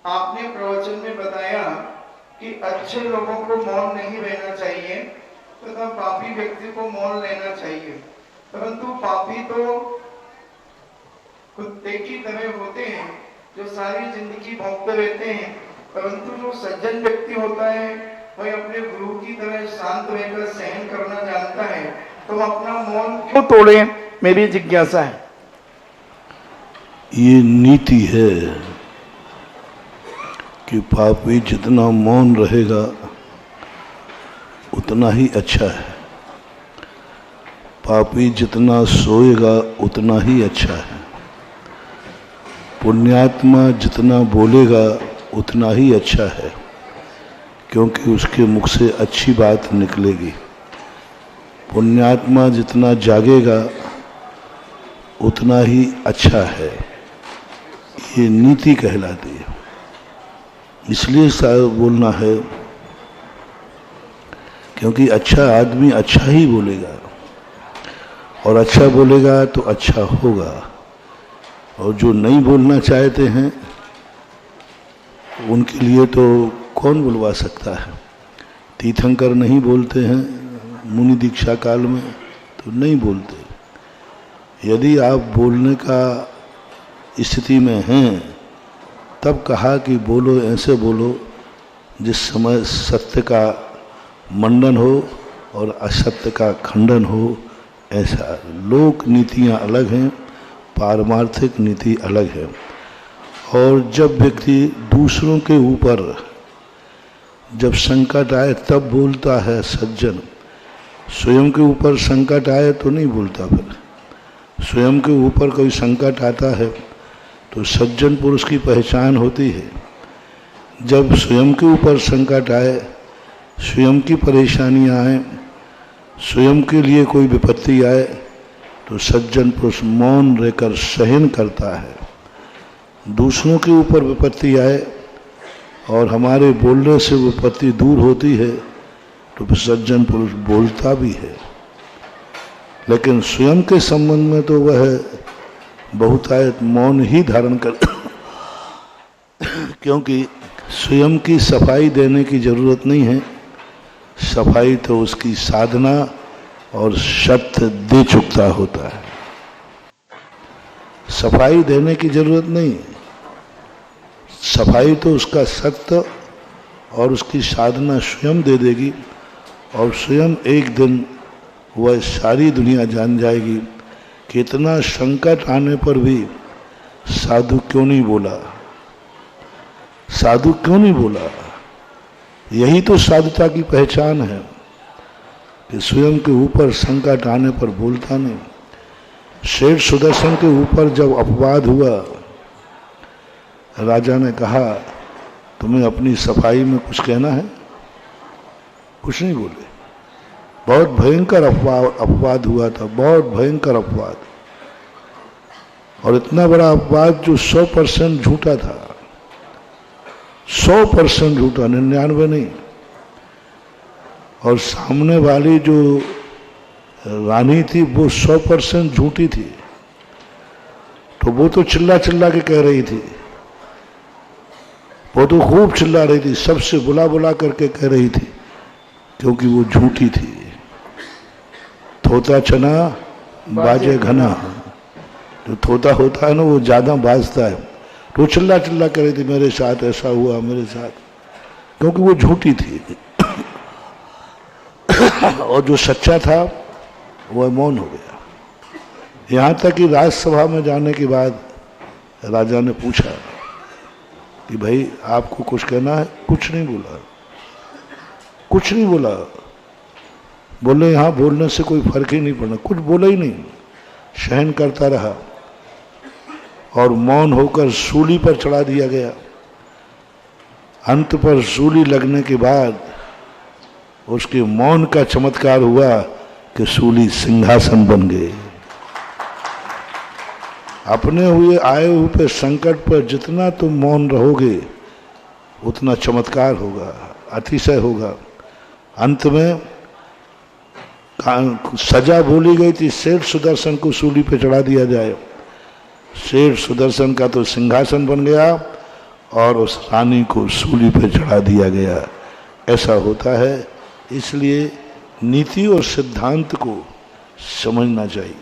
आपने प्रवचन में बताया कि अच्छे लोगों को मौन नहीं रहना चाहिए तथा पापी व्यक्ति को मौन लेना चाहिए, परंतु पापी तो कुत्ते की तरह होते हैं जो सारी जिंदगी भौंकते रहते हैं, परंतु जो सज्जन व्यक्ति होता है वह अपने गुरु की तरह शांत रहकर सहन करना जानता है, तो अपना मौन क्यों तोड़े? मेरी जिज्ञासा है। ये नीति है कि पापी जितना मौन रहेगा उतना ही अच्छा है, पापी जितना सोएगा उतना ही अच्छा है, पुण्यात्मा जितना बोलेगा उतना ही अच्छा है, क्योंकि उसके मुख से अच्छी बात निकलेगी। पुण्यात्मा जितना जागेगा उतना ही अच्छा है। ये नीति कहलाती है। इसलिए साहब बोलना है क्योंकि अच्छा आदमी अच्छा ही बोलेगा, और अच्छा बोलेगा तो अच्छा होगा, और जो नहीं बोलना चाहते हैं उनके लिए तो कौन बुलवा सकता है। तीर्थंकर नहीं बोलते हैं मुनि दीक्षा काल में, तो नहीं बोलते। यदि आप बोलने का स्थिति में हैं तब कहा कि बोलो, ऐसे बोलो जिस समय सत्य का मंडन हो और असत्य का खंडन हो। ऐसा लोक नीतियाँ अलग हैं, पारमार्थिक नीति अलग है। और जब व्यक्ति दूसरों के ऊपर जब संकट आए तब बोलता है सज्जन, स्वयं के ऊपर संकट आए तो नहीं बोलता। फिर स्वयं के ऊपर कोई संकट आता है तो सज्जन पुरुष की पहचान होती है। जब स्वयं के ऊपर संकट आए, स्वयं की परेशानियाँ आए, स्वयं के लिए कोई विपत्ति आए, तो सज्जन पुरुष मौन रहकर सहन करता है। दूसरों के ऊपर विपत्ति आए और हमारे बोलने से विपत्ति दूर होती है तो फिर सज्जन पुरुष बोलता भी है। लेकिन स्वयं के संबंध में तो वह बहुतायत मौन ही धारण कर क्योंकि स्वयं की सफाई देने की जरूरत नहीं है। सफाई तो उसकी साधना और सत्य दे चुकता होता है। सफाई देने की जरूरत नहीं, सफाई तो उसका सत्य और उसकी साधना स्वयं दे देगी, और स्वयं एक दिन वह सारी दुनिया जान जाएगी कि इतना संकट आने पर भी साधु क्यों नहीं बोला, साधु क्यों नहीं बोला। यही तो साधुता की पहचान है कि स्वयं के ऊपर संकट आने पर बोलता नहीं। शेर सुदर्शन के ऊपर जब अपवाद हुआ, राजा ने कहा तुम्हें अपनी सफाई में कुछ कहना है? कुछ नहीं बोले। बहुत भयंकर अपवाद हुआ था, बहुत भयंकर अपवाद, और इतना बड़ा अपवाद जो 100% झूठा था। 100% झूठा, 99 नहीं। और सामने वाली जो रानी थी वो 100% झूठी थी, तो वो तो चिल्ला चिल्ला के कह रही थी, वो तो खूब चिल्ला रही थी, सबसे बुला बुला करके कह रही थी, क्योंकि वो झूठी थी। थोता चना बाजे घना, जो थोता होता है ना वो ज्यादा बाजता है, तो चिल्ला चिल्ला कर रही थी मेरे साथ ऐसा हुआ, मेरे साथ, क्योंकि वो झूठी थी। और जो सच्चा था वह मौन हो गया। यहाँ तक कि राजसभा में जाने के बाद राजा ने पूछा कि भाई आपको कुछ कहना है? कुछ नहीं बोला, कुछ नहीं बोला। बोले यहाँ बोलने से कोई फर्क ही नहीं पड़ना, कुछ बोला ही नहीं, सहन करता रहा, और मौन होकर सूली पर चढ़ा दिया गया। अंत पर सूली लगने के बाद उसके मौन का चमत्कार हुआ कि सूली सिंहासन बन गए। अपने हुए आए हुए संकट पर जितना तुम मौन रहोगे उतना चमत्कार होगा, अतिशय होगा। अंत में सजा बोली गई थी, शेर सुदर्शन को सूली पे चढ़ा दिया जाए। शेर सुदर्शन का तो सिंहासन बन गया और उस रानी को सूली पर चढ़ा दिया गया, ऐसा होता है। इसलिए नीति और सिद्धांत को समझना चाहिए।